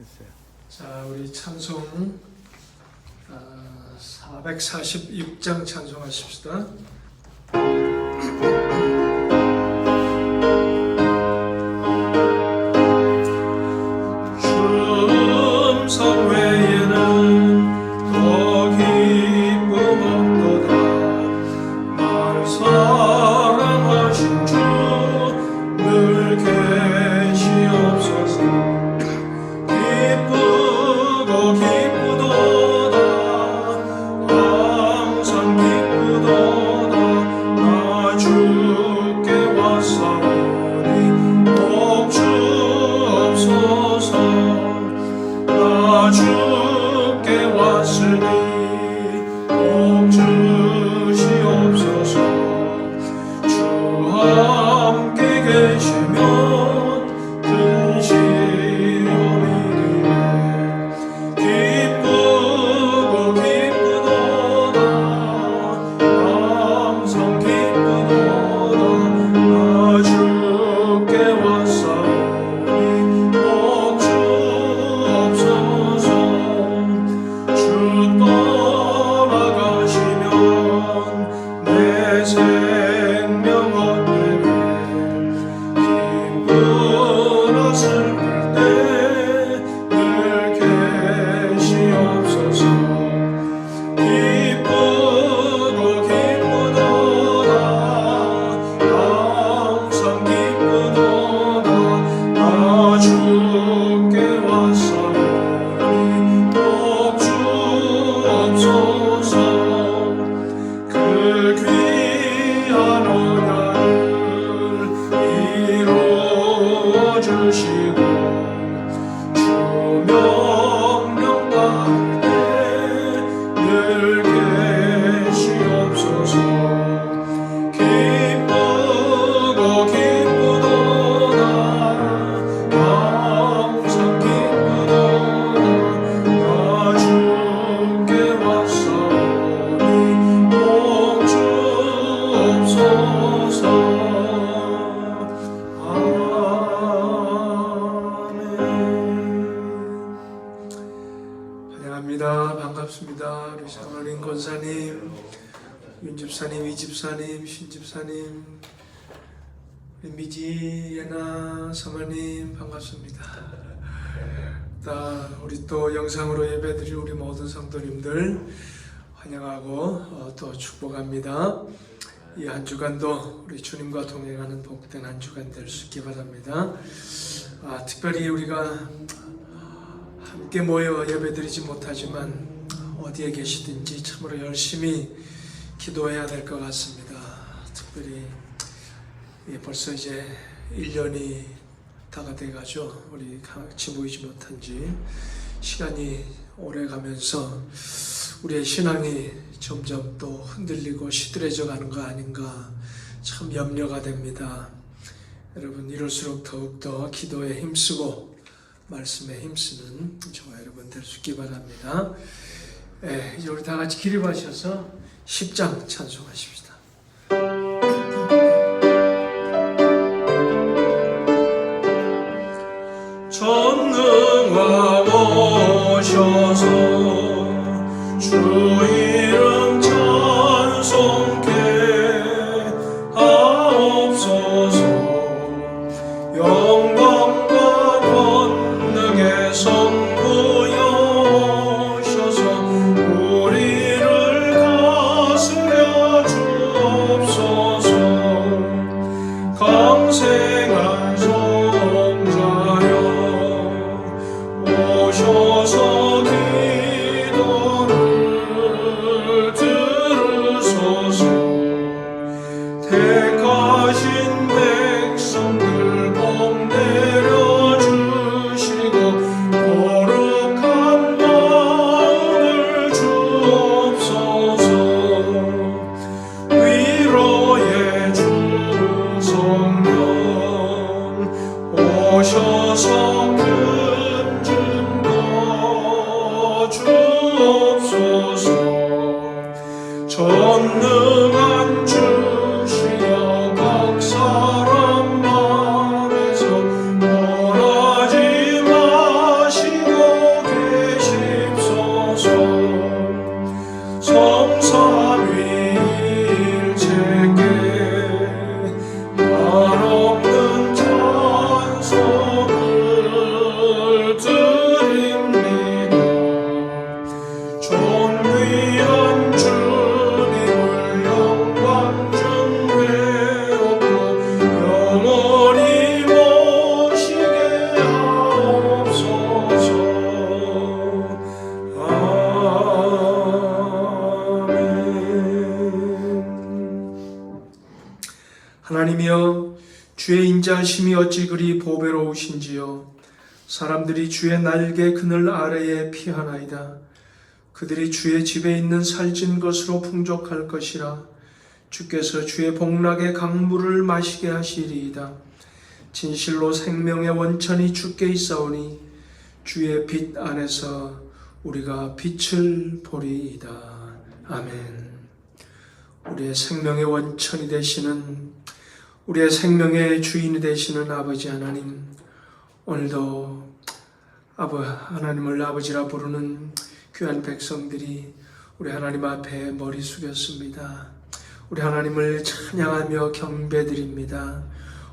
됐어요. 자, 우리 찬송 446장 찬송하십시다. 춤성 외에는 더 기쁨 없도다. 나를 사랑하신 주 늘 계시옵소서. 기쁘고 기쁘도다. 항상 기쁘도다. 나 주께 왔사오니 복 주옵소서. 나 주께 왔으니 복 주시옵소서. 주 함께 계시면 근시험이니에 기쁘고 기쁘도다. 항상 기쁘도다. 나 주께 왔사오니 복 주옵소서. 주 떠나가시면 내 생명 헛되네. 기쁘나 슬플 때 늘 계시옵소서. 기쁘고 기쁘도다. 항상 기쁘도다. 나 주께 왔사오니 복 주옵소서. 그 귀한 언약을 이루어 주시고 주 명령 따를 때 늘 계시옵소서. 기쁘고 기쁘도다. 항상 기쁘도다. 나 주께 왔사오니 복 주옵소서. 아멘. 환영합니다. 반갑습니다. 우리 사모님, 권사님, 윤집사님, 이집사님, 신집사님, 우리 미지, 예나, 사모님 반갑습니다. 우리 또 영상으로 예배드릴 우리 모든 성도님들 환영하고 또 축복합니다. 이 한 주간도 우리 주님과 동행하는 복된 한 주간 될 수 있기 바랍니다. 특별히 우리가 함께 모여 예배드리지 못하지만 어디에 계시든지 참으로 열심히 기도해야 될 것 같습니다. 특별히 벌써 이제 1년이 다가 돼가죠. 우리 같이 모이지 못한 지 시간이 오래 가면서 우리의 신앙이 점점 또 흔들리고 시들해져 가는 거 아닌가 참 염려가 됩니다. 여러분, 이럴수록 더욱더 기도에 힘쓰고 말씀에 힘쓰는 저와 여러분 될 수 있기 바랍니다. 이제 우리 다 같이 기립하셔서 10장 찬송하십시다. 전능왕 오셔서 주 이름 찬송케 하옵소서. 영광과 권능의 선구여셔서 우리를 다스려 주옵소서. 강생한 성자여 오셔서 기도를 주의 인자하심이 어찌 그리 보배로우신지요. 사람들이 주의 날개 그늘 아래에 피하나이다. 그들이 주의 집에 있는 살찐 것으로 풍족할 것이라. 주께서 주의 복락의 강물을 마시게 하시리이다. 진실로 생명의 원천이 주께 있사오니 주의 빛 안에서 우리가 빛을 보리이다. 아멘. 우리의 생명의 원천이 되시는, 우리의 생명의 주인이 되시는 아버지 하나님, 오늘도 하나님을 아버지라 부르는 귀한 백성들이 우리 하나님 앞에 머리 숙였습니다. 우리 하나님을 찬양하며 경배드립니다.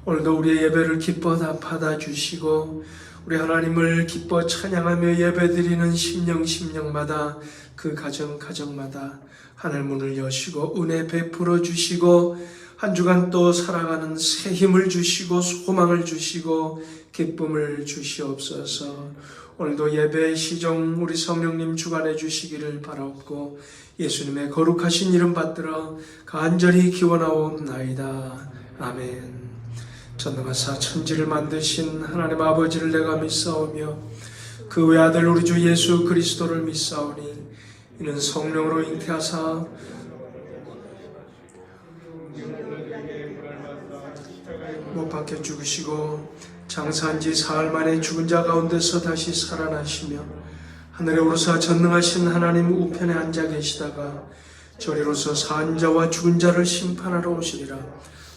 오늘도 우리의 예배를 기뻐 받아주시고 우리 하나님을 기뻐 찬양하며 예배드리는 심령마다 그 가정마다 하늘 문을 여시고 은혜 베풀어 주시고 한 주간 또 살아가는 새 힘을 주시고 소망을 주시고 기쁨을 주시옵소서. 오늘도 예배 시종 우리 성령님 주관해 주시기를 바라옵고 예수님의 거룩하신 이름 받들어 간절히 기원하옵나이다. 아멘. 전능하사 천지를 만드신 하나님 아버지를 내가 믿사오며 그 외아들 우리 주 예수 그리스도를 믿사오니 이는 성령으로 잉태하사 못 박혀 죽으시고 장사한 지 사흘 만에 죽은 자 가운데서 다시 살아나시며 하늘에 오르사 전능하신 하나님 우편에 앉아 계시다가 저리로서 산 자와 죽은 자를 심판하러 오시리라.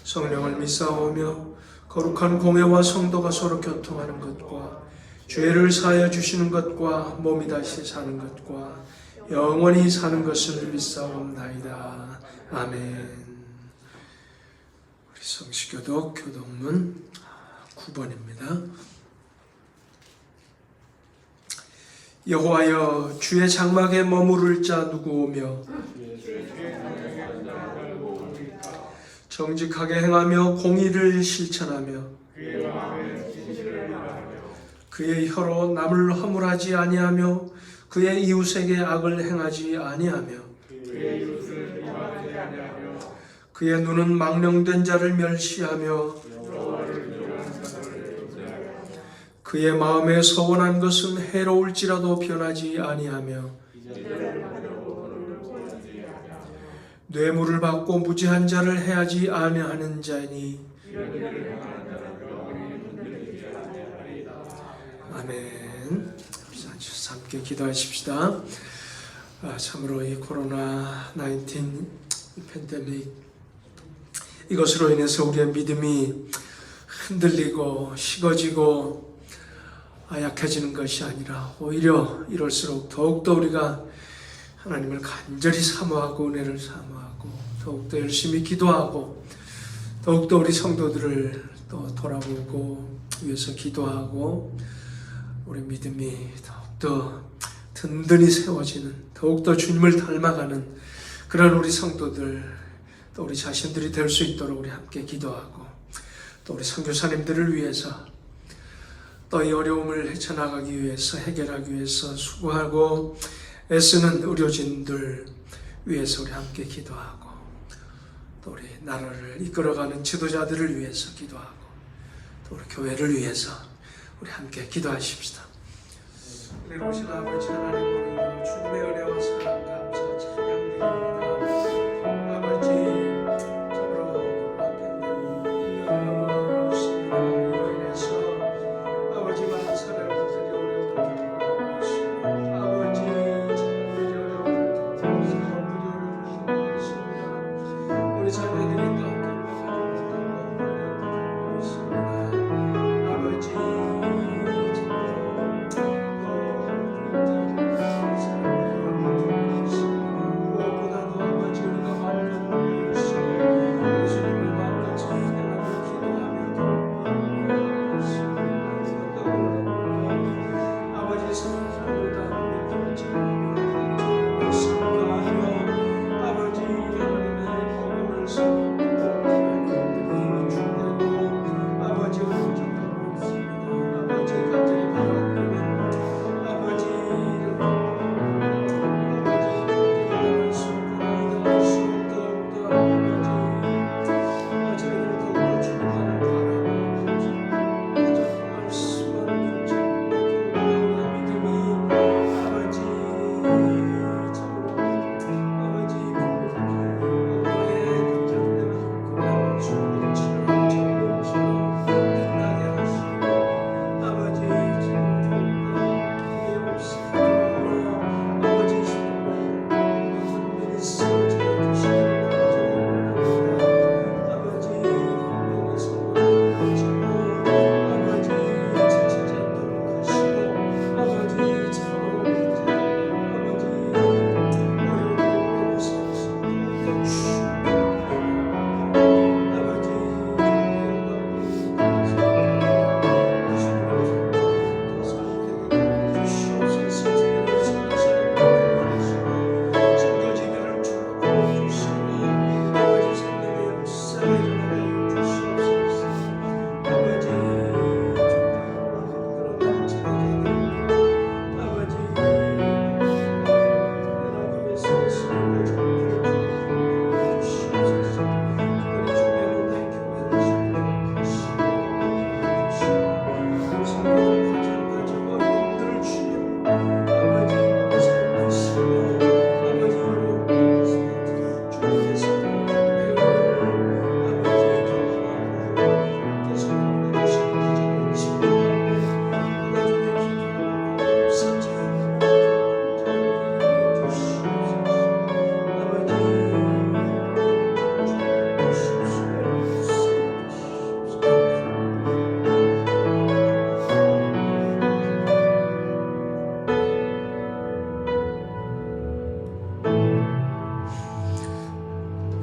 성령을 믿사오며 거룩한 공회와 성도가 서로 교통하는 것과 죄를 사하여 주시는 것과 몸이 다시 사는 것과 영원히 사는 것을 믿사옵나이다. 아멘. 우리 성시교독 교독문 9번입니다. 여호와여, 주의 장막에 머무를 자 누구오며 정직하게 행하며 공의를 실천하며 그의 혀로 남을 허물하지 아니하며 그의 이웃에게 악을 행하지 아니하며 그의 눈은 망령된 자를 멸시하며 그의 마음에 서원한 것은 해로울지라도 변하지 아니하며 뇌물을 받고 무지한 자를 해하지 아니하는 자니. 아멘. 함께 기도하십시다. 참으로 이 코로나19 팬데믹 이것으로 인해서 우리의 믿음이 흔들리고 식어지고 약해지는 것이 아니라 오히려 이럴수록 더욱더 우리가 하나님을 간절히 사모하고 은혜를 사모하고 더욱더 열심히 기도하고 더욱더 우리 성도들을 또 돌아보고 위해서 기도하고 우리 믿음이 더욱더 든든히 세워지는, 더욱더 주님을 닮아가는 그런 우리 성도들 또 우리 자신들이 될 수 있도록 우리 함께 기도하고 또 우리 선교사님들을 위해서 또 이 어려움을 헤쳐나가기 위해서 해결하기 위해서 수고하고 애쓰는 의료진들 위해서 우리 함께 기도하고 또 우리 나라를 이끌어가는 지도자들을 위해서 기도하고 또 우리 교회를 위해서 우리 함께 기도하십시다. 은혜로우신 아버지 하나님, 오늘도 주님의 은혜와 사랑 감사 찬양드립니다. 아버지, 참으로 팬데믹 이로 인해서 아버지 많은 사람들이 어려움을 겪고 있습니다. 아버지, 자녀들이 어려움을 겪고 있습니다. 우리 자녀들이 또 어려움을 있습니다. 아버지,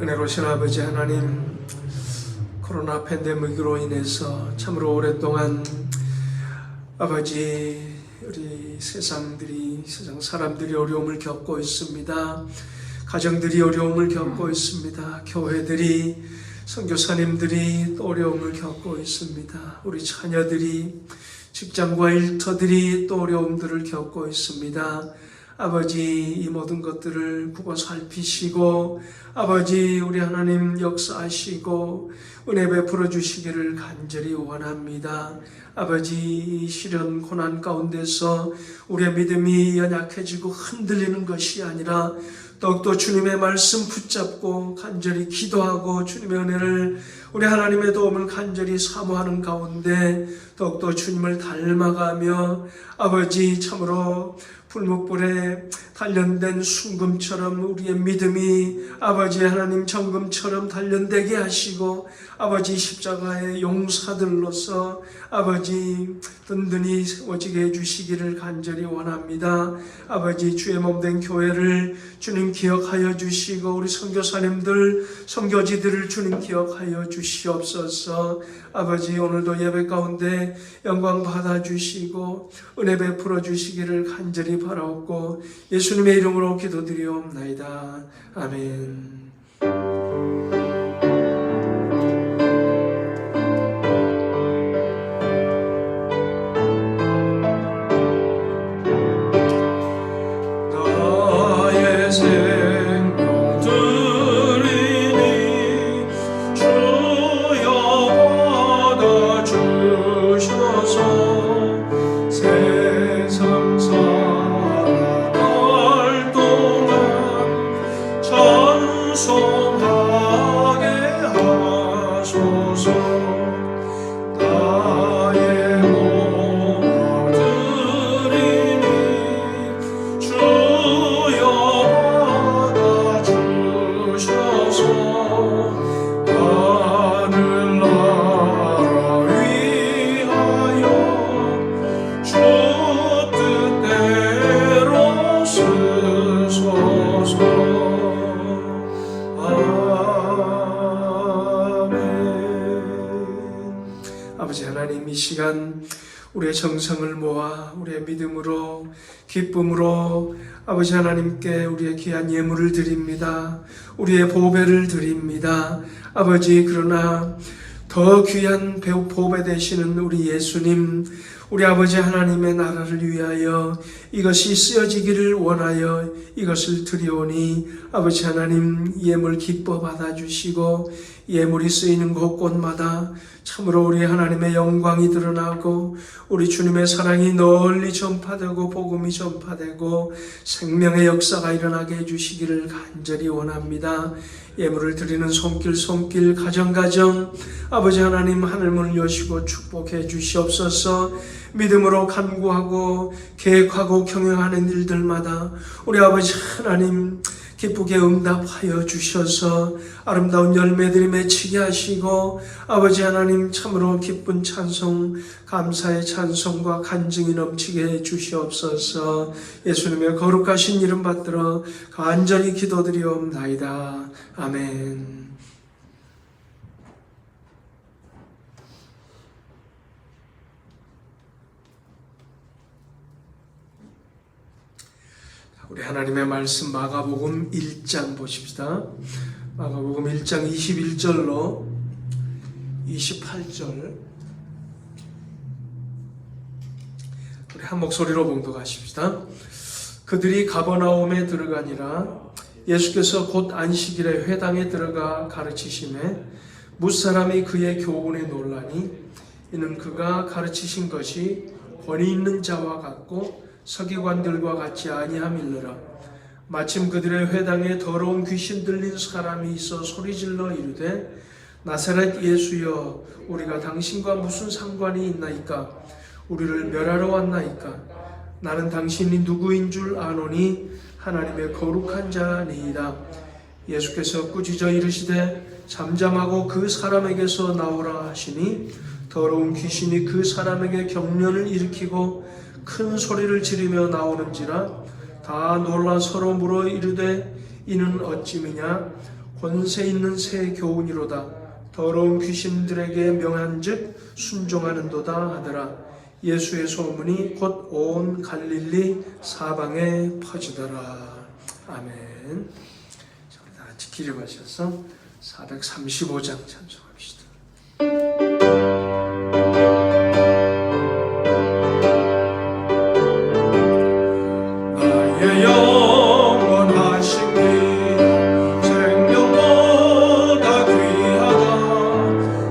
은혜로우신 아버지 하나님, 코로나 팬데믹으로 인해서 참으로 오랫동안 아버지 우리 세상 사람들이 어려움을 겪고 있습니다. 가정들이 어려움을 겪고 있습니다. 교회들이, 선교사님들이 또 어려움을 겪고 있습니다. 우리 자녀들이, 직장과 일터들이 또 어려움들을 겪고 있습니다. 아버지, 이 모든 것들을 보고 살피시고 아버지 우리 하나님 역사하시고 은혜 베풀어 주시기를 간절히 원합니다. 아버지, 이 시련 고난 가운데서 우리의 믿음이 연약해지고 흔들리는 것이 아니라 더욱더 주님의 말씀 붙잡고 간절히 기도하고 주님의 은혜를, 우리 하나님의 도움을 간절히 사모하는 가운데 더욱더 주님을 닮아가며 아버지 참으로 불목불에 단련된 순금처럼 우리의 믿음이 아버지 하나님 정금처럼 단련되게 하시고 아버지 십자가의 용사들로서 아버지 든든히 세워지게 해주시기를 간절히 원합니다. 아버지, 주의 몸된 교회를 주님 기억하여 주시고 우리 선교사님들, 선교지들을 주님 기억하여 주시옵소서. 아버지, 오늘도 예배 가운데 영광 받아주시고 은혜 베풀어 주시기를 간절히 바라옵고 예수님의 이름으로 기도드리옵나이다. 아멘. 아버지 하나님, 이 시간 우리의 정성을 모아 우리의 믿음으로, 기쁨으로 아버지 하나님께 우리의 귀한 예물을 드립니다. 우리의 보배를 드립니다. 아버지, 그러나 더 귀한 보배 되시는 우리 예수님, 우리 아버지 하나님의 나라를 위하여 이것이 쓰여지기를 원하여 이것을 드리오니 아버지 하나님, 예물 기뻐 받아주시고 예물이 쓰이는 곳곳마다 참으로 우리 하나님의 영광이 드러나고 우리 주님의 사랑이 널리 전파되고 복음이 전파되고 생명의 역사가 일어나게 해주시기를 간절히 원합니다. 예물을 드리는 손길 가정 아버지 하나님, 하늘문을 여시고 축복해 주시옵소서. 믿음으로 간구하고 계획하고 경영하는 일들마다 우리 아버지 하나님 기쁘게 응답하여 주셔서 아름다운 열매들이 맺히게 하시고 아버지 하나님, 참으로 기쁜 찬송, 감사의 찬송과 간증이 넘치게 해 주시옵소서. 예수님의 거룩하신 이름 받들어 간절히 기도드리옵나이다. 아멘. 우리 하나님의 말씀 마가복음 1장 보십시다. 마가복음 1장 21절로 28절 우리 한 목소리로 봉독하십시다. 그들이 가버나움에 들어가니라. 예수께서 곧 안식일에 회당에 들어가 가르치심에 무사람이 그의 교훈에 놀라니 이는 그가 가르치신 것이 권위 있는 자와 같고 서기관들과 같이 아니함일러라. 마침 그들의 회당에 더러운 귀신 들린 사람이 있어 소리질러 이르되 나사렛 예수여, 우리가 당신과 무슨 상관이 있나이까? 우리를 멸하러 왔나이까? 나는 당신이 누구인 줄 아노니 하나님의 거룩한 자니이다. 예수께서 꾸짖어 이르시되 잠잠하고 그 사람에게서 나오라 하시니 더러운 귀신이 그 사람에게 경련을 일으키고 큰 소리를 지르며 나오는지라 다 놀라 서로 물어 이르되 이는 어찌미냐? 권세 있는 새 교훈이로다. 더러운 귀신들에게 명한즉 순종하는도다 하더라. 예수의 소문이 곧 온 갈릴리 사방에 퍼지더라. 아멘. 다 같이 기립하셔서 435장 찬송합시다. 나의 영원하신 이 생명보다 귀하다.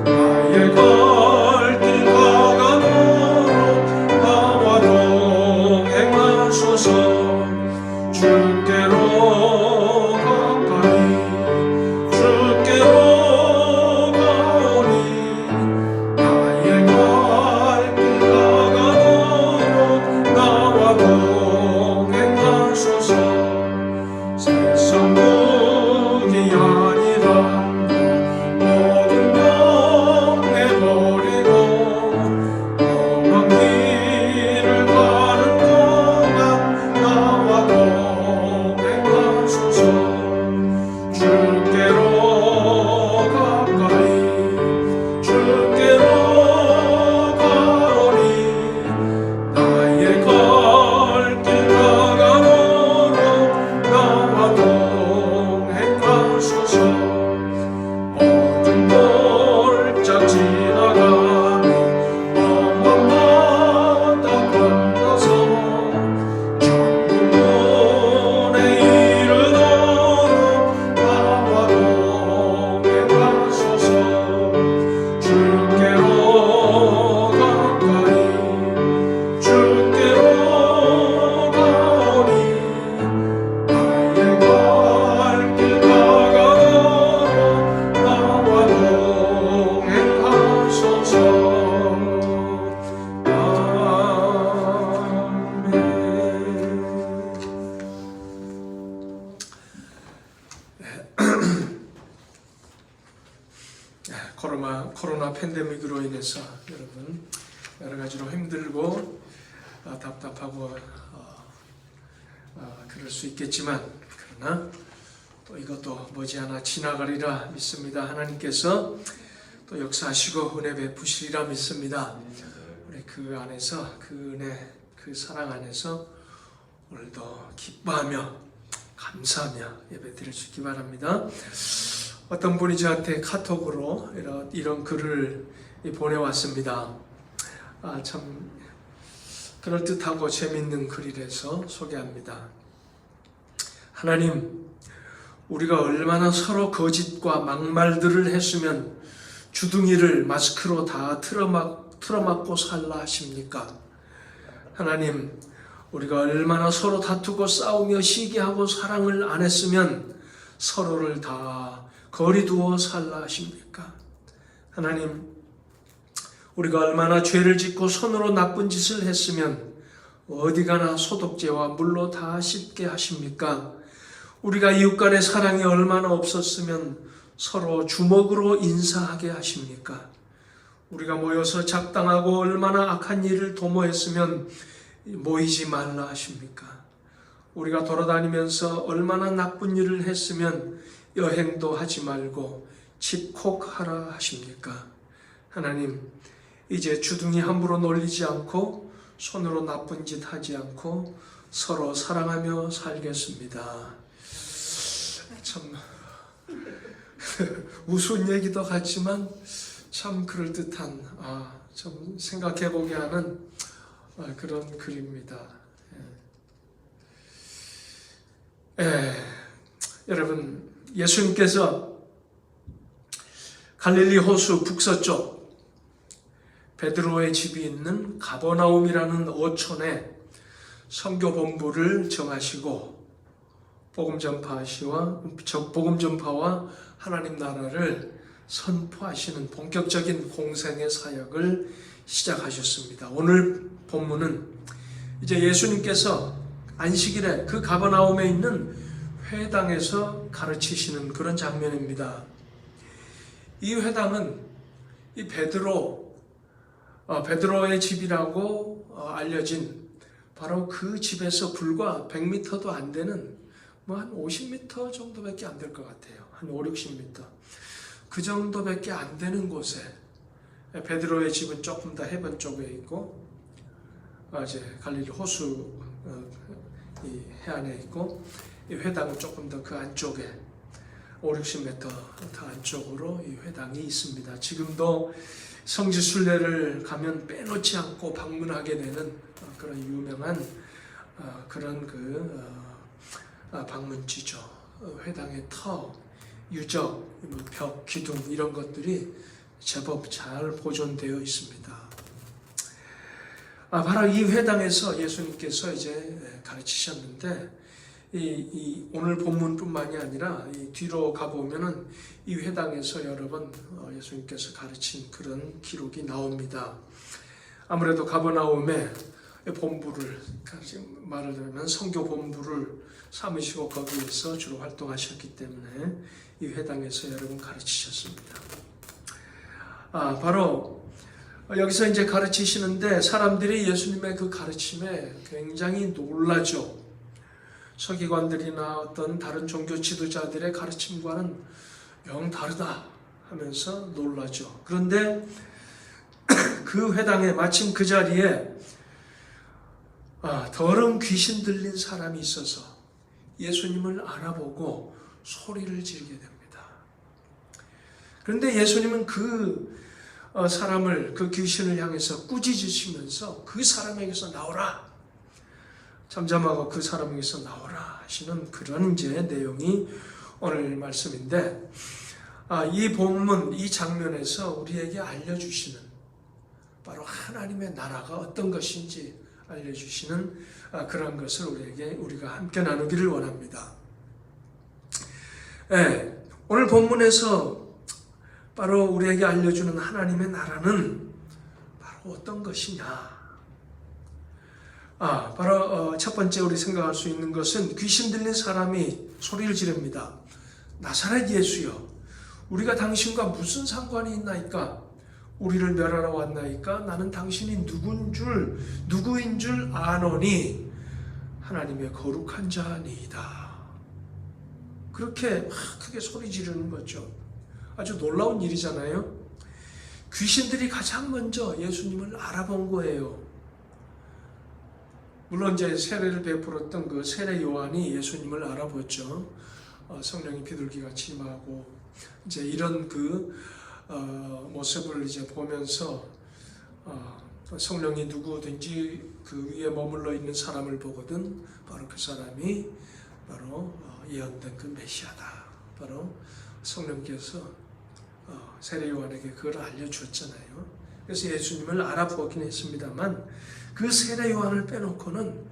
나의 걸길 가감으로 나와 동행하소서. 주께로 가까이 주께로 가오니 나의 갈길 가감으로 나와 동행하소서. 세상 무기 아니라 모든 병 내버리고 험한 길을 가는 동안 나와 동행하소서. 주께로 가까이 주께로 가오니 나의 걸길 가감으로 나와 동행하소서. 모든 골짝 지나가니 험한 바다 건너서 천국문에 이르도록 나와 동행하소서. 주께로 가까이 주께로 가오니 나의 갈길 가감으로 나와 동행하소서. 아멘. 코로나 팬데믹으로 인해서 여러분 여러 가지로 힘들고 답답하고 그럴 수 있겠지만, 그러나 또 이것도 머지않아 지나가리라 믿습니다. 하나님께서 또 역사하시고 은혜 베푸시리라 믿습니다. 우리 그 안에서 그 은혜, 그 사랑 안에서 오늘도 기뻐하며 감사하며 예배드릴 수 있기 바랍니다. 어떤 분이 저한테 카톡으로 이런 글을 보내왔습니다. 참 그럴듯하고 재밌는 글이라서 소개합니다. 하나님, 우리가 얼마나 서로 거짓과 막말들을 했으면 주둥이를 마스크로 다 틀어막고 살라 하십니까? 하나님, 우리가 얼마나 서로 다투고 싸우며 시기하고 사랑을 안 했으면 서로를 다 거리두어 살라 하십니까? 하나님, 우리가 얼마나 죄를 짓고 손으로 나쁜 짓을 했으면 어디 가나 소독제와 물로 다 씻게 하십니까? 우리가 이웃 간의 사랑이 얼마나 없었으면 서로 주먹으로 인사하게 하십니까? 우리가 모여서 작당하고 얼마나 악한 일을 도모했으면 모이지 말라 하십니까? 우리가 돌아다니면서 얼마나 나쁜 일을 했으면 여행도 하지 말고 집콕하라 하십니까? 하나님, 이제 주둥이 함부로 놀리지 않고 손으로 나쁜 짓 하지 않고 서로 사랑하며 살겠습니다. 참 우스운 얘기도 같지만 참 그럴듯한, 좀 생각해보게 하는 그런 글입니다. 여러분, 예수님께서 갈릴리 호수 북서쪽 베드로의 집이 있는 가버나움이라는 어촌에 선교본부를 정하시고 복음 전파와 하나님 나라를 선포하시는 본격적인 공생의 사역을 시작하셨습니다. 오늘 본문은 이제 예수님께서 안식일에 그 가버나움에 있는 회당에서 가르치시는 그런 장면입니다. 이 회당은 이 베드로의 집이라고 알려진 바로 그 집에서 불과 100m도 안 되는 뭐 한 50m 정도밖에 안 될 것 같아요. 한 5, 60m. 그 정도밖에 안 되는 곳에 베드로의 집은 조금 더 해변 쪽에 있고 이제 갈릴리 호수 이 해안에 있고 이 회당은 조금 더 그 안쪽에 5, 60m 더 안쪽으로 이 회당이 있습니다. 지금도 성지 순례를 가면 빼놓지 않고 방문하게 되는 그런 유명한 그런 방문지죠. 회당의 터, 유적, 벽, 기둥 이런 것들이 제법 잘 보존되어 있습니다. 바로 이 회당에서 예수님께서 이제 가르치셨는데 오늘 본문뿐만이 아니라 이 뒤로 가보면은 이 회당에서 여러 번 예수님께서 가르친 그런 기록이 나옵니다. 아무래도 가버나움에 본부를 말하자면 선교 본부를 삼으시고 거기에서 주로 활동하셨기 때문에 이 회당에서 여러 번 가르치셨습니다. 바로 여기서 이제 가르치시는데 사람들이 예수님의 그 가르침에 굉장히 놀라죠. 서기관들이나 어떤 다른 종교 지도자들의 가르침과는 영 다르다 하면서 놀라죠. 그런데 그 회당에 마침 그 자리에 더러운 귀신 들린 사람이 있어서 예수님을 알아보고 소리를 지르게 됩니다. 그런데 예수님은 그 사람을, 그 귀신을 향해서 꾸짖으시면서 그 사람에게서 나오라, 잠잠하고 그 사람에게서 나오라 하시는 그런 이제 내용이 오늘 말씀인데, 이 본문, 이 장면에서 우리에게 알려주시는 바로 하나님의 나라가 어떤 것인지 알려주시는 그런 것을 우리가 함께 나누기를 원합니다. 오늘 본문에서 바로 우리에게 알려주는 하나님의 나라는 바로 어떤 것이냐? 바로 첫 번째 우리 생각할 수 있는 것은 귀신 들린 사람이 소리를 지릅니다. 나사렛 예수여, 우리가 당신과 무슨 상관이 있나이까? 우리를 멸하러 왔나이까? 나는 당신이 누구인 줄 아노니 하나님의 거룩한 자니이다. 그렇게 크게 소리 지르는 거죠. 아주 놀라운 일이잖아요. 귀신들이 가장 먼저 예수님을 알아본 거예요. 물론 이제 세례를 베풀었던 그 세례 요한이 예수님을 알아봤죠. 성령이 비둘기같이 임하고 이제 이런 모습을 이제 보면서 성령이 누구든지 그 위에 머물러 있는 사람을 보거든 바로 그 사람이 바로 예언된 그 메시아다. 바로 성령께서 세례 요한에게 그걸 알려주었잖아요. 그래서 예수님을 알아보긴 했습니다만 그 세례 요한을 빼놓고는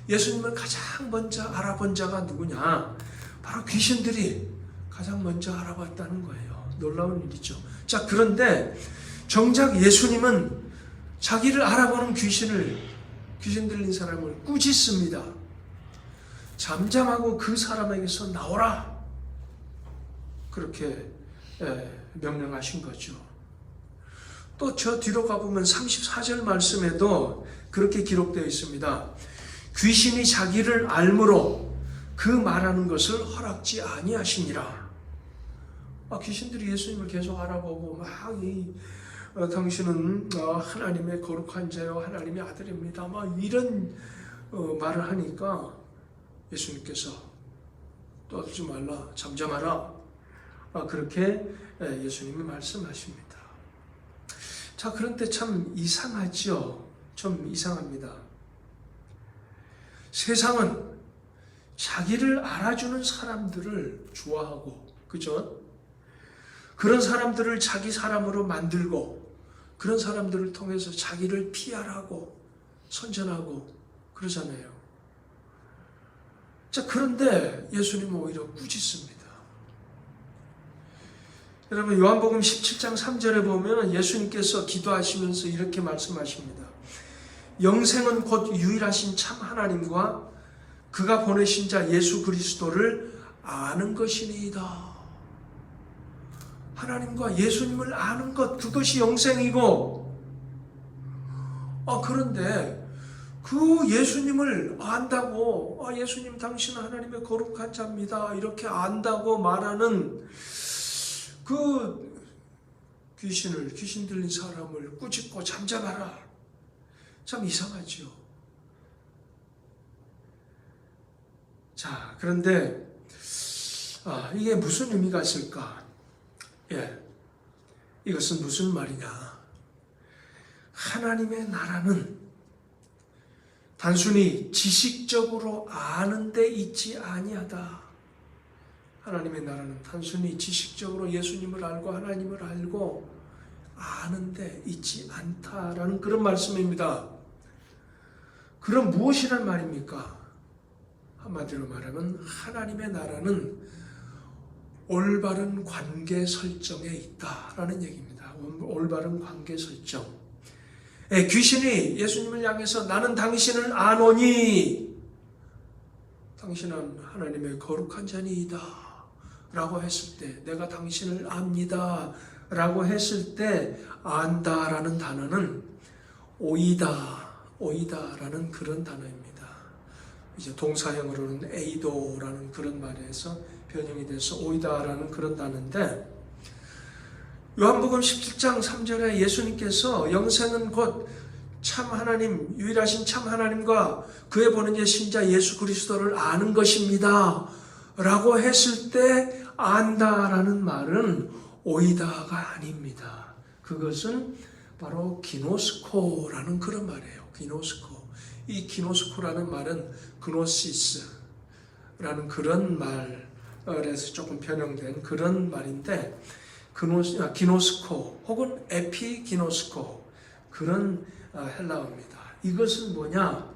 예수님을 가장 먼저 알아본 자가 누구냐? 바로 귀신들이 가장 먼저 알아봤다는 거예요. 놀라운 일이죠. 자, 그런데 정작 예수님은 자기를 알아보는 귀신 들린 사람을 꾸짖습니다. 잠잠하고 그 사람에게서 나오라. 그렇게 명령하신 거죠. 또 저 뒤로 가보면 34절 말씀에도 그렇게 기록되어 있습니다. 귀신이 자기를 알므로 그 말하는 것을 허락지 아니하시니라. 귀신들이 예수님을 계속 알아보고 당신은 하나님의 거룩한 자요 하나님의 아들입니다. 이런 말을 하니까 예수님께서 떠들지 말라, 잠잠하라. 그렇게 예수님이 말씀하십니다. 자, 그런데 참 이상하죠. 좀 이상합니다. 세상은 자기를 알아주는 사람들을 좋아하고, 그죠? 그런 사람들을 자기 사람으로 만들고, 그런 사람들을 통해서 자기를 PR하고, 선전하고, 그러잖아요. 자, 그런데 예수님은 오히려 꾸짖습니다. 여러분, 요한복음 17장 3절에 보면 예수님께서 기도하시면서 이렇게 말씀하십니다. 영생은 곧 유일하신 참 하나님과 그가 보내신 자 예수 그리스도를 아는 것이니이다. 하나님과 예수님을 아는 것, 그것이 영생이고, 그런데 그 예수님을 안다고, 예수님 당신은 하나님의 거룩한 자입니다, 이렇게 안다고 말하는 그 귀신 들린 사람을 꾸짖고 잠잠하라. 참 이상하지요. 자, 그런데 이게 무슨 의미가 있을까? 이것은 무슨 말이냐? 하나님의 나라는 단순히 지식적으로 아는 데 있지 아니하다. 하나님의 나라는 단순히 지식적으로 예수님을 알고 하나님을 알고 아는 데 있지 않다라는 그런 말씀입니다. 그럼 무엇이란 말입니까? 한마디로 말하면 하나님의 나라는 올바른 관계 설정에 있다라는 얘기입니다. 올바른 관계 설정. 귀신이 예수님을 향해서 나는 당신을 아노니 당신은 하나님의 거룩한 자니이다 라고 했을 때, 내가 당신을 압니다 라고 했을 때 안다라는 단어는 오이다라는 그런 단어입니다. 이제 동사형으로는 에이도라는 그런 말에서 변형이 돼서 오이다라는 그런 단어인데, 요한복음 17장 3절에 예수님께서 영생은 곧 참 하나님, 유일하신 참 하나님과 그의 보내신 신자 예수 그리스도를 아는 것입니다 라고 했을 때 안다라는 말은 오이다가 아닙니다. 그것은 바로 기노스코라는 그런 말이에요. 기노스코. 이 기노스코라는 말은 그노시스라는 그런 말에서 조금 변형된 그런 말인데, 기노스코 혹은 에피기노스코, 그런 헬라어입니다. 이것은 뭐냐?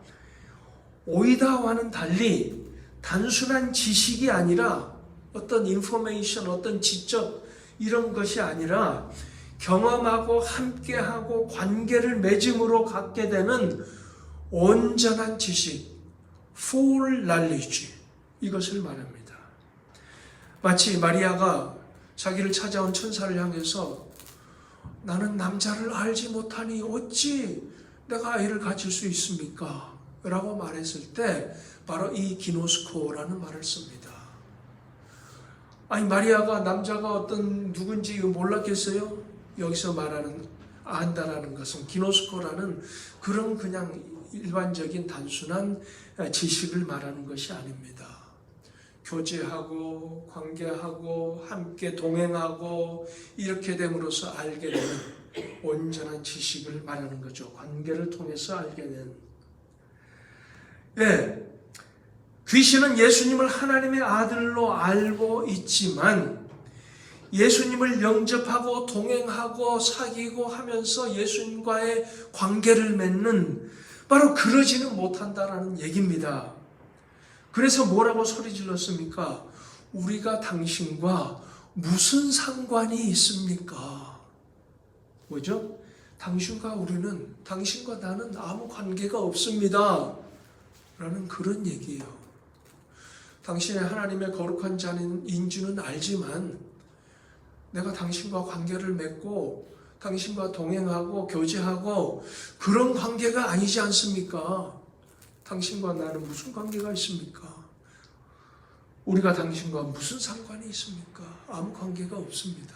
오이다와는 달리 단순한 지식이 아니라 어떤 인포메이션, 어떤 지적 이런 것이 아니라 경험하고 함께하고 관계를 맺음으로 갖게 되는 온전한 지식, full knowledge, 이것을 말합니다. 마치 마리아가 자기를 찾아온 천사를 향해서 나는 남자를 알지 못하니 어찌 내가 아이를 가질 수 있습니까? 라고 말했을 때 바로 이 기노스코라는 말을 씁니다. 아니, 마리아가 남자가 어떤 누군지 몰랐겠어요? 여기서 말하는 안다라는 것은 기노스코라는 그런 그냥 일반적인 단순한 지식을 말하는 것이 아닙니다. 교제하고 관계하고 함께 동행하고 이렇게 됨으로써 알게 되는 온전한 지식을 말하는 거죠. 관계를 통해서 알게 된. 귀신은 예수님을 하나님의 아들로 알고 있지만 예수님을 영접하고 동행하고 사귀고 하면서 예수님과의 관계를 맺는, 바로 그러지는 못한다라는 얘기입니다. 그래서 뭐라고 소리 질렀습니까? 우리가 당신과 무슨 상관이 있습니까? 뭐죠? 당신과 우리는, 당신과 나는 아무 관계가 없습니다 라는 그런 얘기예요. 당신의 하나님의 거룩한 자인 줄은 알지만 내가 당신과 관계를 맺고 당신과 동행하고 교제하고 그런 관계가 아니지 않습니까? 당신과 나는 무슨 관계가 있습니까? 우리가 당신과 무슨 상관이 있습니까? 아무 관계가 없습니다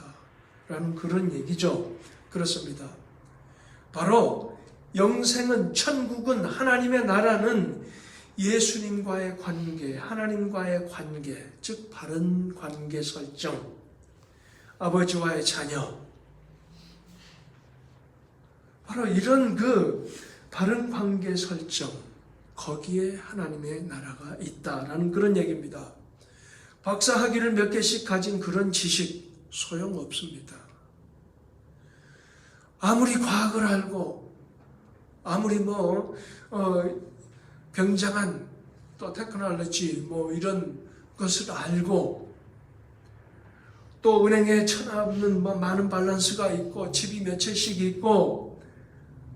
라는 그런 얘기죠. 그렇습니다. 바로 영생은, 천국은, 하나님의 나라는 예수님과의 관계, 하나님과의 관계, 즉 바른 관계 설정, 아버지와의 자녀, 바로 이런 그 바른 관계 설정, 거기에 하나님의 나라가 있다라는 그런 얘기입니다. 박사 학위를 몇 개씩 가진 그런 지식 소용없습니다. 아무리 과학을 알고 아무리 굉장한 또 테크놀로지 이런 것을 알고 또 은행에 천하없는 많은 밸런스가 있고 집이 몇 채씩 있고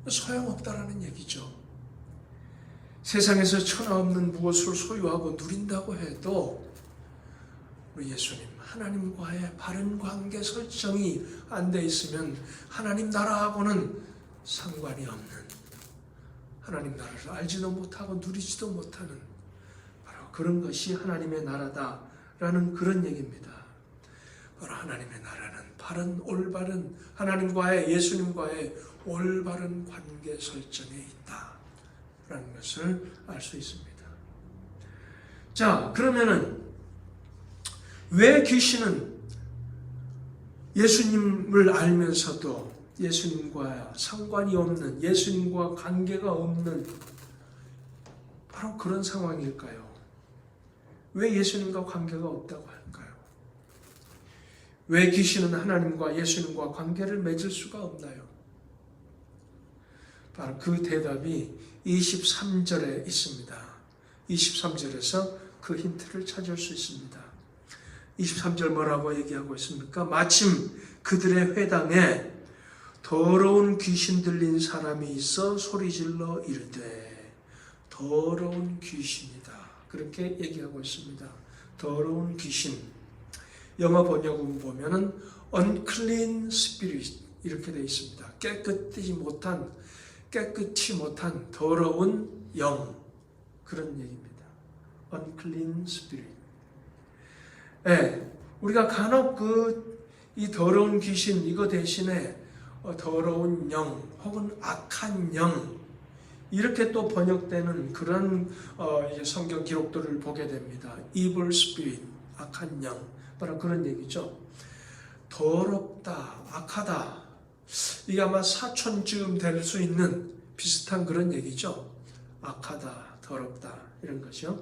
소용없다라는 얘기죠. 세상에서 천하없는 무엇을 소유하고 누린다고 해도 우리 예수님, 하나님과의 바른 관계 설정이 안 돼 있으면 하나님 나라하고는 상관이 없는, 하나님 나라를 알지도 못하고 누리지도 못하는 바로 그런 것이 하나님의 나라다라는 그런 얘기입니다. 바로 하나님의 나라는 바른 올바른 하나님과의 예수님과의 올바른 관계 설정에 있다라는 것을 알 수 있습니다. 자, 그러면은 왜 귀신은 예수님을 알면서도 예수님과 상관이 없는, 예수님과 관계가 없는 바로 그런 상황일까요? 왜 예수님과 관계가 없다고 할까요? 왜 귀신은 하나님과 예수님과 관계를 맺을 수가 없나요? 바로 그 대답이 23절에 있습니다. 23절에서 그 힌트를 찾을 수 있습니다. 23절 뭐라고 얘기하고 있습니까? 마침 그들의 회당에 더러운 귀신 들린 사람이 있어 소리질러 이르되, 더러운 귀신이다, 그렇게 얘기하고 있습니다. 더러운 귀신. 영어 번역은 보면은 unclean spirit 이렇게 되어 있습니다. 깨끗이 못한 더러운 영, 그런 얘기입니다. unclean spirit. 네, 우리가 간혹 이 더러운 귀신 이거 대신에 더러운 영 혹은 악한 영 이렇게 또 번역되는 그런 성경 기록들을 보게 됩니다. evil spirit, 악한 영, 바로 그런 얘기죠. 더럽다, 악하다, 이게 아마 사촌쯤 될 수 있는 비슷한 그런 얘기죠. 악하다, 더럽다, 이런 것이요.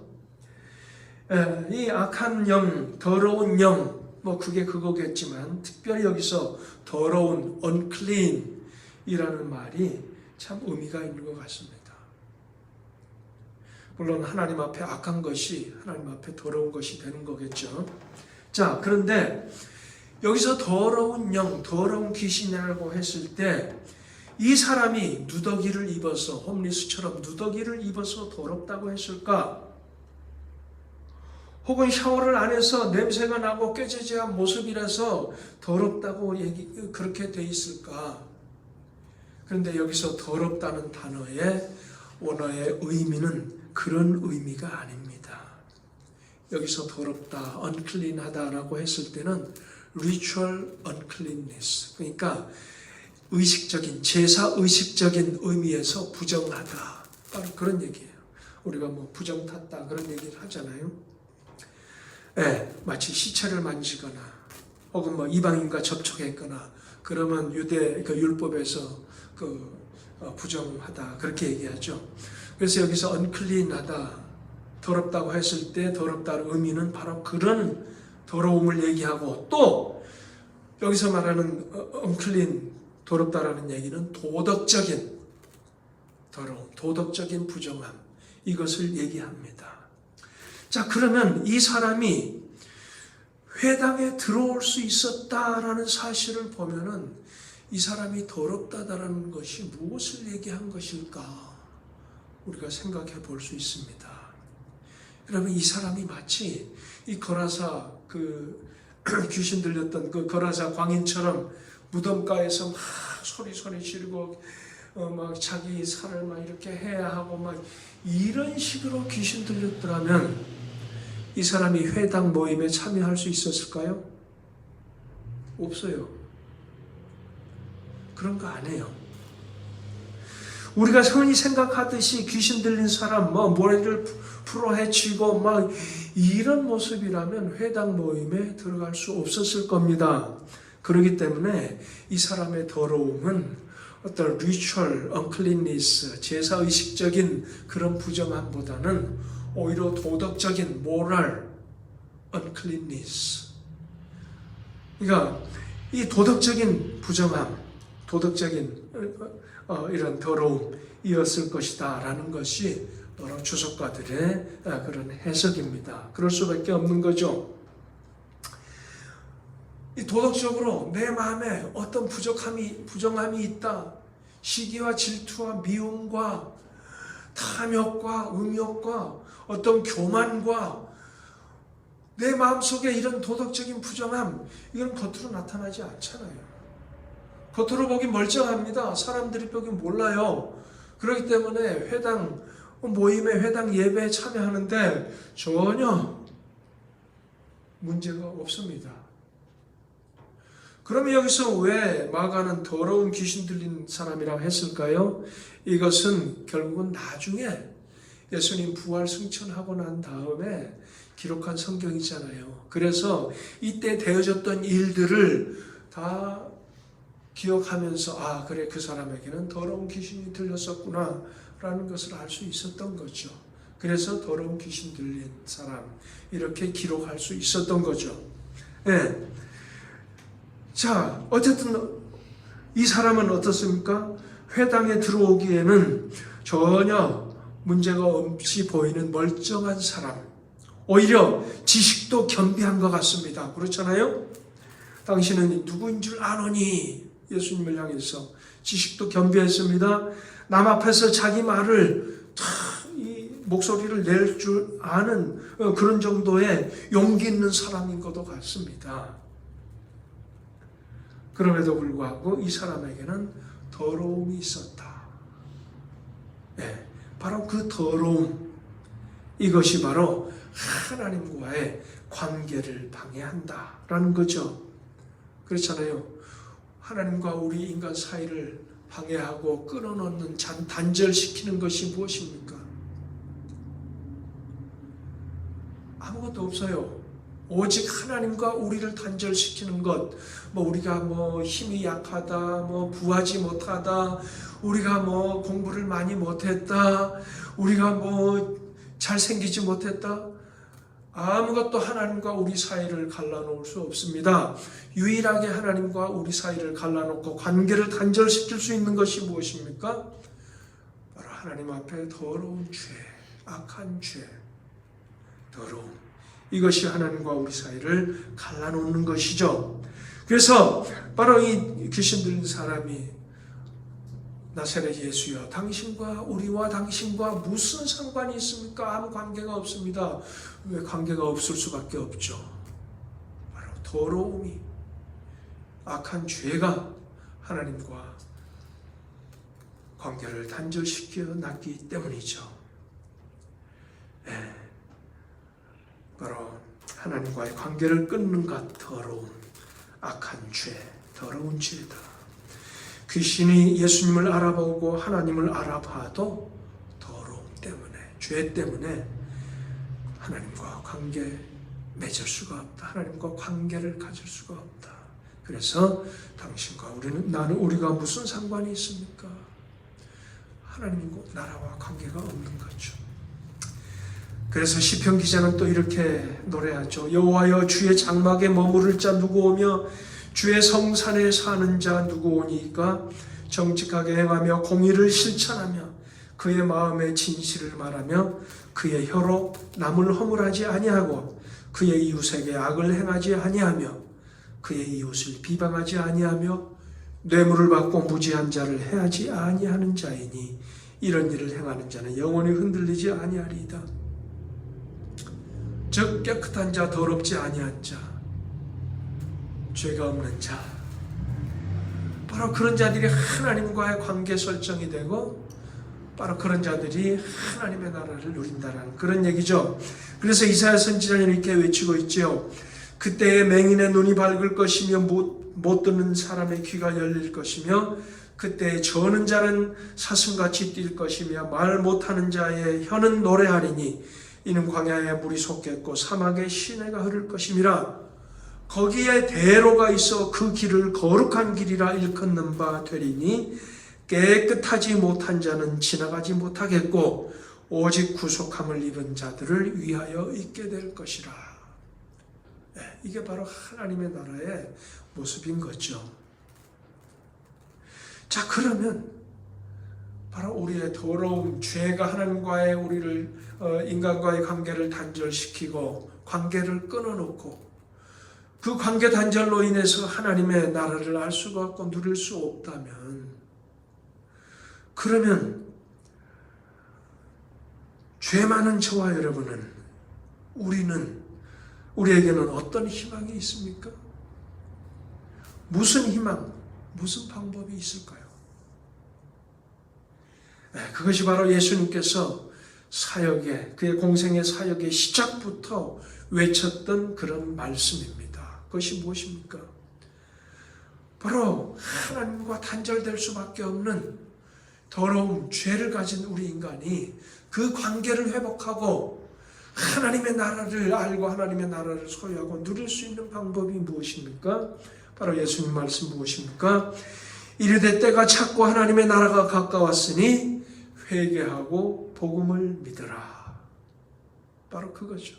이 악한 영, 더러운 영, 뭐 그게 그거겠지만 특별히 여기서 더러운, unclean 이라는 말이 참 의미가 있는 것 같습니다. 물론 하나님 앞에 악한 것이 하나님 앞에 더러운 것이 되는 거겠죠. 자, 그런데 여기서 더러운 영, 더러운 귀신이라고 했을 때 이 사람이 누더기를 입어서, 홈리스처럼 누더기를 입어서 더럽다고 했을까? 혹은 샤워를 안 해서 냄새가 나고 꾀죄죄한 모습이라서 더럽다고 그렇게 돼 있을까? 그런데 여기서 더럽다는 단어의 원어의 의미는 그런 의미가 아닙니다. 여기서 더럽다, unclean하다라고 했을 때는 ritual uncleanness, 그러니까 의식적인, 제사의식적인 의미에서 부정하다, 바로 그런 얘기예요. 우리가 뭐 부정 탔다 그런 얘기를 하잖아요. 네, 마치 시체를 만지거나 혹은 뭐 이방인과 접촉했거나 그러면 유대 율법에서 부정하다 그렇게 얘기하죠. 그래서 여기서 unclean하다, 더럽다고 했을 때 더럽다는 의미는 바로 그런 더러움을 얘기하고, 또 여기서 말하는 unclean, 더럽다라는 얘기는 도덕적인 더러움, 도덕적인 부정함, 이것을 얘기합니다. 자, 그러면 이 사람이 회당에 들어올 수 있었다라는 사실을 보면은 이 사람이 더럽다라는 것이 무엇을 얘기한 것일까? 우리가 생각해 볼 수 있습니다. 여러분, 이 사람이 마치 이 거라사 귀신 들렸던 그 거라사 광인처럼 무덤가에서 막 소리 지르고 막 자기 살을 막 이렇게 해야 하고 막 이런 식으로 귀신 들렸더라면 이 사람이 회당 모임에 참여할 수 있었을까요? 없어요. 그런 거 안 해요. 우리가 흔히 생각하듯이 귀신 들린 사람 머리를 풀어헤치고 막 이런 모습이라면 회당 모임에 들어갈 수 없었을 겁니다. 그렇기 때문에 이 사람의 더러움은 어떤 ritual uncleanness, 제사의식적인 그런 부정함보다는 오히려 도덕적인 moral uncleanness, 그러니까 이 도덕적인 부정함, 도덕적인 이런 더러움이었을 것이다 라는 것이 여러 주석가들의 그런 해석입니다. 그럴 수밖에 없는 거죠. 이 도덕적으로 내 마음에 어떤 부정함이 있다, 시기와 질투와 미움과 탐욕과 음욕과 어떤 교만과 내 마음속에 이런 도덕적인 부정함, 이건 겉으로 나타나지 않잖아요. 겉으로 보기 멀쩡합니다. 사람들이 보기 몰라요. 그렇기 때문에 회당 모임에 회당 예배에 참여하는데 전혀 문제가 없습니다. 그러면 여기서 왜 마가는 더러운 귀신 들린 사람이라고 했을까요? 이것은 결국은 나중에 예수님 부활 승천하고 난 다음에 기록한 성경이잖아요. 그래서 이때 되어졌던 일들을 다 기억하면서 아 그래 그 사람에게는 더러운 귀신이 들렸었구나 라는 것을 알 수 있었던 거죠. 그래서 더러운 귀신 들린 사람 이렇게 기록할 수 있었던 거죠. 네. 자, 어쨌든 이 사람은 어떻습니까? 회당에 들어오기에는 전혀 문제가 없이 보이는 멀쩡한 사람. 오히려 지식도 겸비한 것 같습니다. 그렇잖아요? 당신은 누구인 줄 아노니? 예수님을 향해서 지식도 겸비했습니다. 남 앞에서 자기 말을 이 목소리를 낼 줄 아는 그런 정도의 용기 있는 사람인 것도 같습니다. 그럼에도 불구하고 이 사람에게는 더러움이 있었다. 네, 바로 그 더러움, 이것이 바로 하나님과의 관계를 방해한다라는 거죠. 그렇잖아요. 하나님과 우리 인간 사이를 방해하고 끊어놓는 단절시키는 것이 무엇입니까? 아무것도 없어요. 오직 하나님과 우리를 단절시키는 것, 우리가 힘이 약하다, 부하지 못하다, 우리가 공부를 많이 못했다, 우리가 잘생기지 못했다, 아무것도 하나님과 우리 사이를 갈라놓을 수 없습니다. 유일하게 하나님과 우리 사이를 갈라놓고 관계를 단절시킬 수 있는 것이 무엇입니까? 바로 하나님 앞에 더러운 죄, 악한 죄, 더러움. 이것이 하나님과 우리 사이를 갈라놓는 것이죠. 그래서 바로 이 귀신 들린 사람이 나사렛 예수여, 당신과 우리와 당신과 무슨 상관이 있습니까? 아무 관계가 없습니다. 왜 관계가 없을 수밖에 없죠? 바로 더러움이, 악한 죄가 하나님과 관계를 단절시켜 놨기 때문이죠. 네. 바로 하나님과의 관계를 끊는 것, 더러움, 악한 죄, 더러운 죄다. 귀신이 예수님을 알아보고 하나님을 알아봐도 더러움 때문에, 죄 때문에 하나님과 관계 맺을 수가 없다. 하나님과 관계를 가질 수가 없다. 그래서 당신과 우리가 무슨 상관이 있습니까? 하나님과 나라와 관계가 없는 거죠. 그래서 시편 기자는 또 이렇게 노래하죠. 여호와여, 주의 장막에 머무를 자 누구 오며 주의 성산에 사는 자 누구 오니까? 정직하게 행하며 공의를 실천하며 그의 마음에 진실을 말하며 그의 혀로 남을 허물하지 아니하고 그의 이웃에게 악을 행하지 아니하며 그의 이웃을 비방하지 아니하며 뇌물을 받고 무지한 자를 해하지 아니하는 자이니 이런 일을 행하는 자는 영원히 흔들리지 아니하리이다. 즉 깨끗한 자, 더럽지 아니한 자, 죄가 없는 자, 바로 그런 자들이 하나님과의 관계 설정이 되고 바로 그런 자들이 하나님의 나라를 누린다는 그런 얘기죠. 그래서 이사야 선지자는 이렇게 외치고 있죠. 그때의 맹인의 눈이 밝을 것이며 못 듣는 사람의 귀가 열릴 것이며 그때의 저는 자는 사슴같이 뛸 것이며 말 못하는 자의 혀는 노래하리니 이는 광야에 물이 솟겠고 사막에 시내가 흐를 것임이라. 거기에 대로가 있어 그 길을 거룩한 길이라 일컫는 바 되리니 깨끗하지 못한 자는 지나가지 못하겠고 오직 구속함을 입은 자들을 위하여 있게 될 것이라. 이게 바로 하나님의 나라의 모습인 거죠. 자, 그러면 바로 우리의 더러움, 죄가 하나님과의 인간과의 관계를 단절시키고 관계를 끊어놓고 그 관계 단절로 인해서 하나님의 나라를 알 수가 없고 누릴 수 없다면, 그러면 죄 많은 저와 여러분은, 우리에게는 어떤 희망이 있습니까? 무슨 희망, 무슨 방법이 있을까요? 그것이 바로 예수님께서 사역의, 그의 공생의 사역의 시작부터 외쳤던 그런 말씀입니다. 그것이 무엇입니까? 바로 하나님과 단절될 수밖에 없는 더러움, 죄를 가진 우리 인간이 그 관계를 회복하고 하나님의 나라를 알고 하나님의 나라를 소유하고 누릴 수 있는 방법이 무엇입니까? 바로 예수님 말씀 무엇입니까? 이르되 때가 찼고 하나님의 나라가 가까웠으니 회개하고 복음을 믿으라. 바로 그거죠.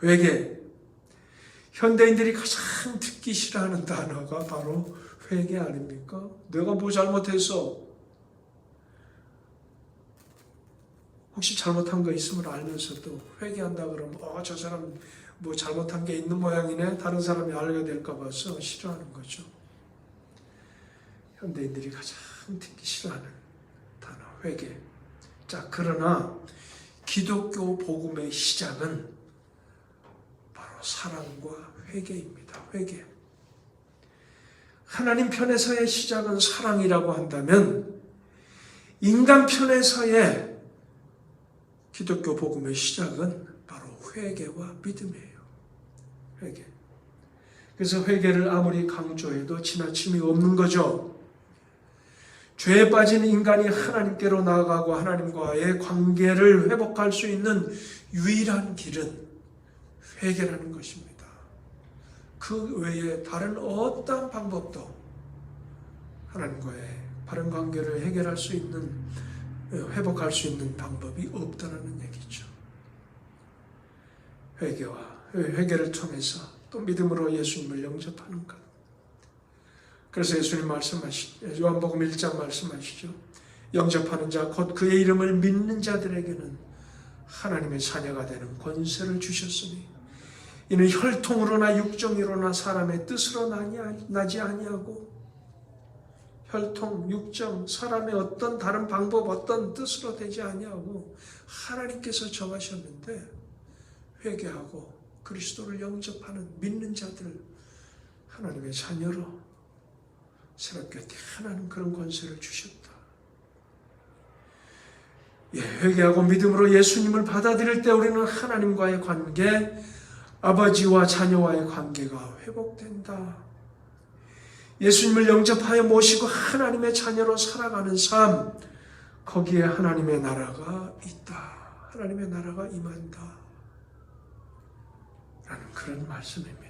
회개. 현대인들이 가장 듣기 싫어하는 단어가 바로 회개 아닙니까? 내가 뭐 잘못했어? 혹시 잘못한 거 있으면 알면서도 회개한다 그러면 저 사람 뭐 잘못한 게 있는 모양이네. 다른 사람이 알게 될까 봐서 싫어하는 거죠. 현대인들이 가장 듣기 싫어하는 단어 회개. 자, 그러나 기독교 복음의 시작은 바로 사랑과 회개입니다. 회개. 하나님 편에서의 시작은 사랑이라고 한다면 인간 편에서의 기독교 복음의 시작은 바로 회개와 믿음이에요. 회개. 그래서 회개를 아무리 강조해도 지나침이 없는 거죠. 죄에 빠진 인간이 하나님께로 나아가고 하나님과의 관계를 회복할 수 있는 유일한 길은 회개라는 것입니다. 그 외에 다른 어떤 방법도 하나님과의 바른 관계를 해결할 수 있는, 회복할 수 있는 방법이 없다는 얘기죠. 회개를 통해서 또 믿음으로 예수님을 영접하는 것. 그래서 예수님 말씀하시죠. 요한복음 1장 말씀하시죠. 영접하는 자 곧 그의 이름을 믿는 자들에게는 하나님의 자녀가 되는 권세를 주셨으니 이는 혈통으로나 육정이로나 사람의 뜻으로 나지 아니하고, 혈통, 육정, 사람의 어떤 다른 방법, 어떤 뜻으로 되지 아니하고 하나님께서 정하셨는데 회개하고 그리스도를 영접하는 믿는 자들 하나님의 자녀로 새롭게 태어나는 그런 권세를 주셨다. 회개하고 믿음으로 예수님을 받아들일 때 우리는 하나님과의 관계, 아버지와 자녀와의 관계가 회복된다. 예수님을 영접하여 모시고 하나님의 자녀로 살아가는 삶, 거기에 하나님의 나라가 있다. 하나님의 나라가 임한다. 라는 그런 말씀입니다.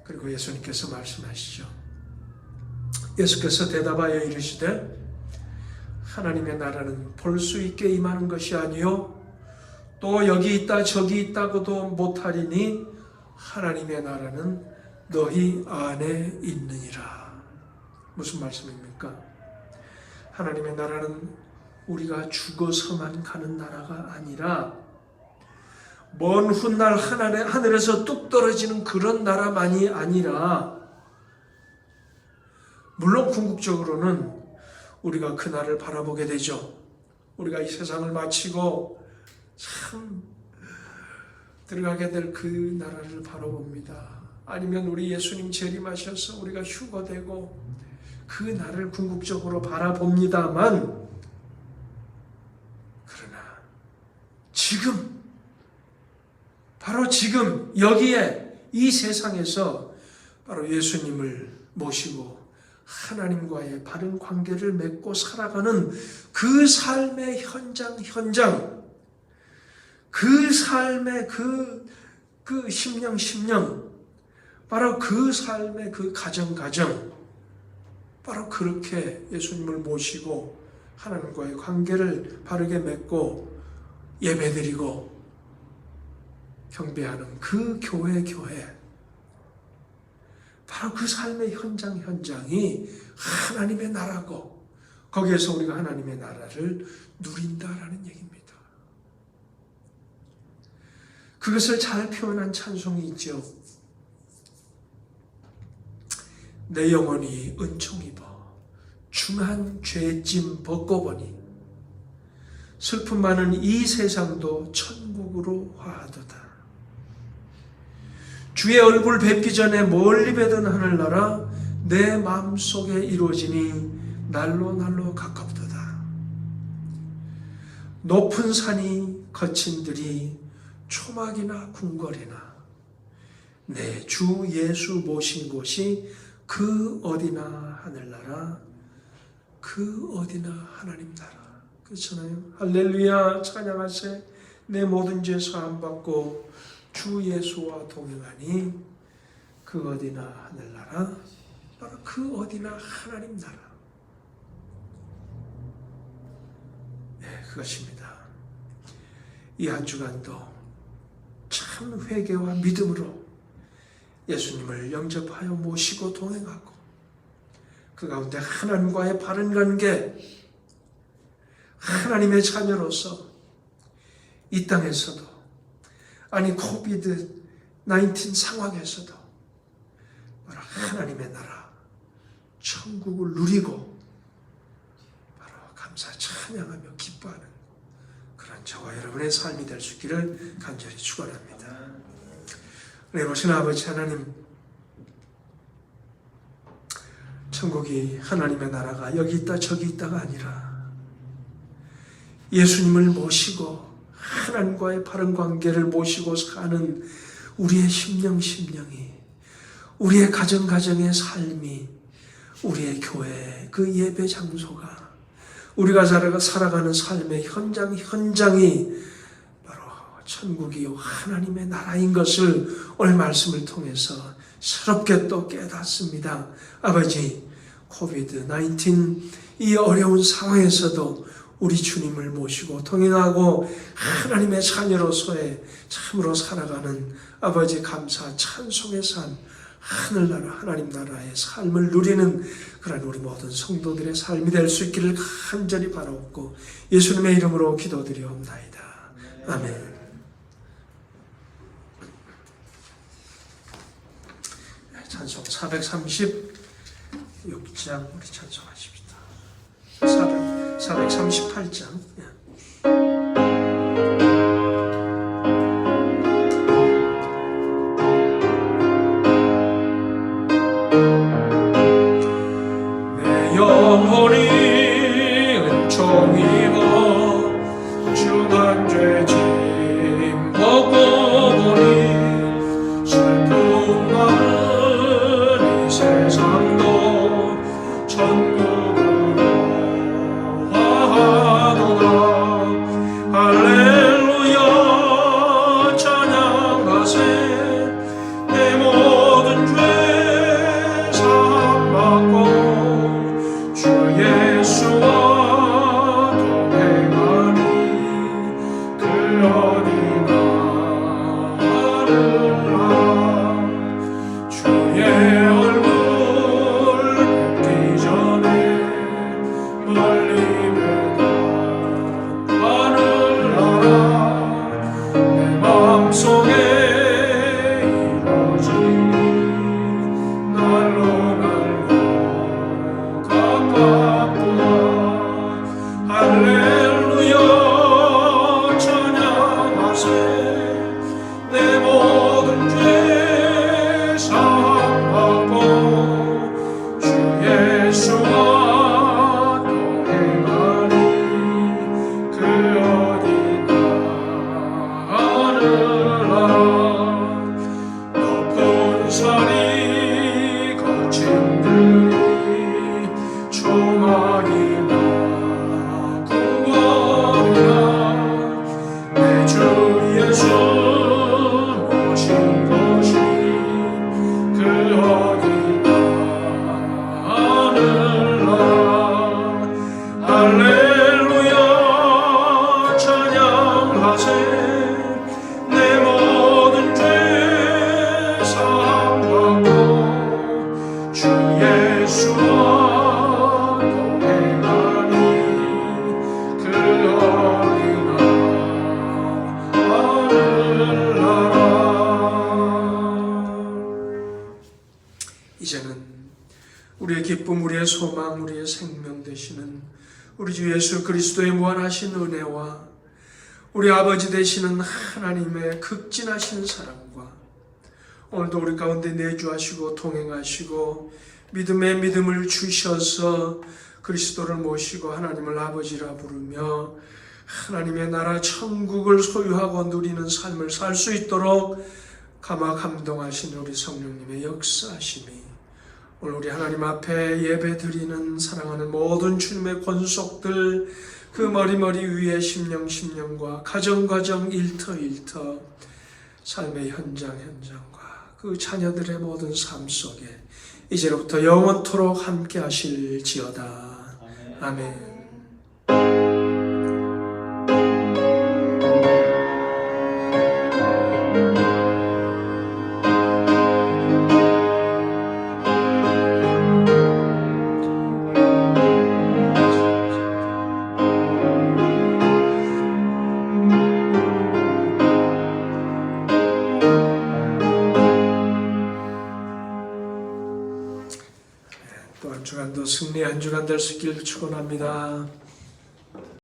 그리고 예수님께서 말씀하시죠. 예수께서 대답하여 이르시되 하나님의 나라는 볼 수 있게 임하는 것이 아니요 또 여기 있다 저기 있다고도 못하리니 하나님의 나라는 너희 안에 있느니라. 무슨 말씀입니까? 하나님의 나라는 우리가 죽어서만 가는 나라가 아니라 먼 훗날 하늘에서 뚝 떨어지는 그런 나라만이 아니라, 물론 궁극적으로는 우리가 그 날을 바라보게 되죠. 우리가 이 세상을 마치고 참 들어가게 될 그 나라를 바라봅니다. 아니면 우리 예수님 재림하셔서 우리가 휴거되고 그 날을 궁극적으로 바라봅니다만, 그러나 지금 바로 지금 여기에 이 세상에서 바로 예수님을 모시고 하나님과의 바른 관계를 맺고 살아가는 그 삶의 현장, 그 삶의 그 심령, 바로 그 삶의 그 가정, 바로 그렇게 예수님을 모시고 하나님과의 관계를 바르게 맺고 예배드리고 경배하는 그 교회, 바로 그 삶의 현장이 하나님의 나라고, 거기에서 우리가 하나님의 나라를 누린다라는 얘기입니다. 그것을 잘 표현한 찬송이 있죠. 내 영혼이 은총 입어 중한 죄짐 벗고보니 슬픔 많은 이 세상도 천국으로 화하도다. 주의 얼굴 뵙기 전에 멀리 뵈던 하늘나라 내 마음속에 이루어지니 날로 날로 가깝도다. 높은 산이 거친 들이 초막이나 궁궐이나 내 주 예수 모신 곳이 그 어디나 하늘나라 그 어디나 하나님 나라. 그렇잖아요. 할렐루야 찬양하세. 내 모든 죄 사함 받고 주 예수와 동행하니 그 어디나 하늘나라 바로 그 어디나 하나님 나라. 네, 그것입니다. 이 한 주간도 참 회개와 믿음으로 예수님을 영접하여 모시고 동행하고 그 가운데 하나님과의 바른 관계, 하나님의 자녀로서 이 땅에서도 아니 코비드-19 상황에서도 바로 하나님의 나라 천국을 누리고 바로 감사 찬양하며 기뻐하는 그런 저와 여러분의 삶이 될 수 있기를 간절히 축원합니다. 네, 보신 아버지 하나님, 천국이 하나님의 나라가 여기 있다 저기 있다가 아니라 예수님을 모시고 하나님과의 바른 관계를 모시고 사는 우리의 심령이 우리의 가정의 삶이 우리의 교회 그 예배 장소가 우리가 살아가는 삶의 현장이 바로 천국이요 하나님의 나라인 것을 오늘 말씀을 통해서 새롭게 또 깨닫습니다. 아버지, 코비드-19 이 어려운 상황에서도 우리 주님을 모시고 동행하고 하나님의 자녀로서의 참으로 살아가는 아버지 감사 찬송의 삶, 하늘나라 하나님 나라의 삶을 누리는 그런 우리 모든 성도들의 삶이 될 수 있기를 간절히 바라옵고 예수님의 이름으로 기도드리옵나이다. 아멘. 찬송 436장 우리 찬송하십니다. 438장. 내 영혼이 은총이고 중한 죄짐 벗고 보니 슬픔 많은 이 세상도 천국으로 하도다. 할렐루야 찬양하세. 내 모든 죄 사함받고 주 예수와 동행하니 그 어디나 하늘나라 주의 얼굴 뵙기 전에 멀리 뵈다 하늘나라 내 마음속에 이루어지니 날로 날로 가깝구나. 할렐루야 찬양하세. 내 모든 죄 사함받고 주 예수와 동행하니 그 어디나 하늘나라 높은 산이 거친 들이 초막이나 궁궐이나 내 주 예수 모신 곳이 그 어디나 하늘나라. 할렐루야 찬양하세. 내 모든 죄 사함받고 주 예수와 동행하니 그 어디나 하늘나라. 이제는 우리의 기쁨, 우리의 소망, 우리의 생명 되시는 우리 주 예수 그리스도의 무한하신 은혜와 우리 아버지 되시는 하나님의 극진하신 사랑과 오늘도 우리 가운데 내주하시고 동행하시고 믿음의 믿음을 주셔서 그리스도를 모시고 하나님을 아버지라 부르며 하나님의 나라 천국을 소유하고 누리는 삶을 살 수 있도록 감화 감동하신 우리 성령님의 역사심이 오늘 우리 하나님 앞에 예배 드리는 사랑하는 모든 주님의 권속들 그 머리머리 위에 심령과 가정가정 일터 삶의 현장과 그 자녀들의 모든 삶 속에 이제로부터 영원토록 함께 하실지어다. 아멘. 또 한 주간도 승리의 한 주간 될 수 있기를 축원합니다.